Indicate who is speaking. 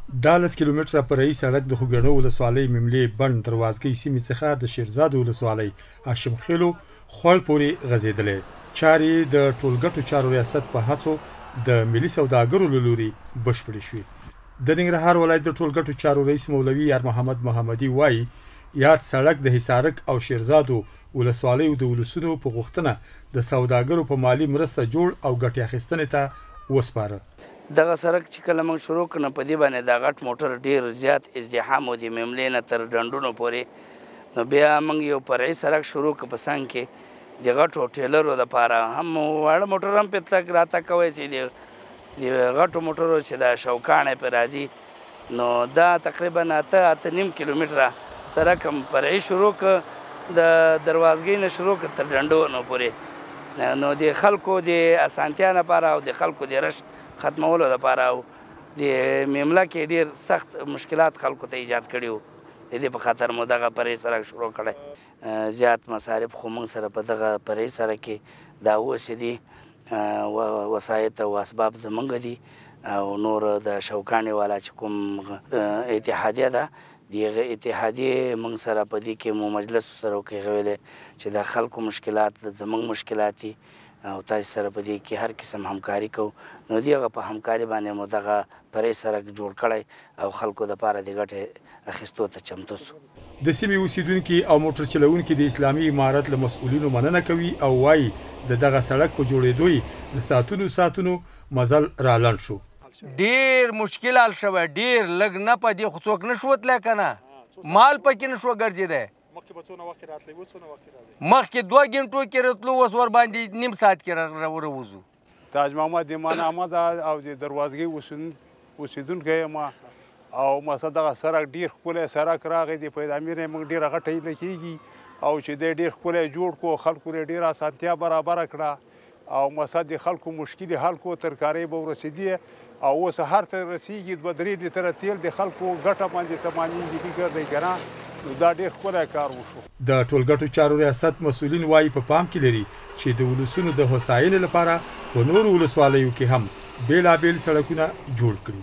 Speaker 1: 10 کیلومتره فرعي سړک د خوګڼو ولسوالۍ مملې بند دروازګۍ سیمې څخه د شیرزاد ولسوالۍ هاشم خیلو خوړ پورې غځېدلې. چارې د ټولګټو چارو ریاست په هڅو د ملي سوداګرو له لوري بشپړې شوې. د ننګرهار ولایت د ټولګټو چارو رئیس مولوي یار محمد محمدي وایي یاد سړک د حصارک او شیرزادو ولسوالیو د ولسونو په غوښتنه د سوداګرو په مالی مرسته جوړ او ګټې اخیستنې ته وسپاره.
Speaker 2: دغه سړک چې کله موږ شروع کړو په دې باندې دا غټ موټر ډیر زیات ازدحام و د مملې نه تر ډنډونو پورې. نو بیا موږ یو فرعي سړک شروع کړ په څنګ کې د غټو ټیلرو دپاره هم واړه موټر هم پرې تګ راتګ کوی چې د غټو موټرو چې دا شوکاڼې پرې راځي. نو دا تقریبا 8.5 کیلومتره سړک هم فرعي شروع کړ د دروازګۍ نه شروع کړ تر ډنډونو پورې. نو د خلکو د اسانتیا لپاره او د خلکو د رش ختمولو لپاره او د ممله کې ډیر سخت مشکلات خلکو ته ایجاد کړي وو. د دې په خاطر مو دغه فرعي سړک شروع کړی. زیات مصارف خو موږ سره په دغه فرعي سړک کې دا اوس دي وسایط او اسباب زموږ دي او نور د شوکاڼې والا چې کوم اتحادیه ده دغه اتحادیې موږ سره په دې کې مو مجلس سره وکړی ویلې چې د خلکو مشکلات زموږ مشکلات دي او تاسو سره په دې کې هر قسم همکاري کوو. نو دغه په همکاري باندې مو دغه فرعي سړک جوړ کړی او خلکو دپاره د ګټې اخیستو ته چمتو سو.
Speaker 1: د سیمې اوسیدونکي او موټر چلوونکي د اسلامي امارت له مسؤلینو مننه کوي او وایي د دغه سړک په جوړېدو یې د ساعتونو مزل رالنډ شو.
Speaker 3: ډیر مشکل حل شوی، ډیر لږ نه په دې خو څوک نه شو تللی که نه مال پکې نه شو ګرځېدی. مخکې 2 غنټو کې راتلو اوس ورباندې نیم ساعت کې راوځو.
Speaker 4: تاج محمد ایمان احمد او د دروازګۍ اوسېدونکی یم او مثلا دغه سړک ډېر ښکلی سړک راغی دی په امیر یې موږ ډېره غټه هیله کېږي او چې دی ډېر ښکلی جوړ کړو خلکو یې ډېره اسانتیا برابره کړه او مثلا د خلکو مشکلې حل کړو ترکارۍ به ورسېدي او اوس هر څه رسېږي 2-3 لیتره تیل د خلکو ګټه باندې تمامېږي فکر دی که نه. دا ډېر ښکلی کار وشو.
Speaker 1: د ټولګټو چارو ریاست مسؤلین وایي په پام کې لري چې د ولسونو د هوساینې لپاره په نورو ولسوالیو کې هم بېلابېل سړکونه جوړ کړي.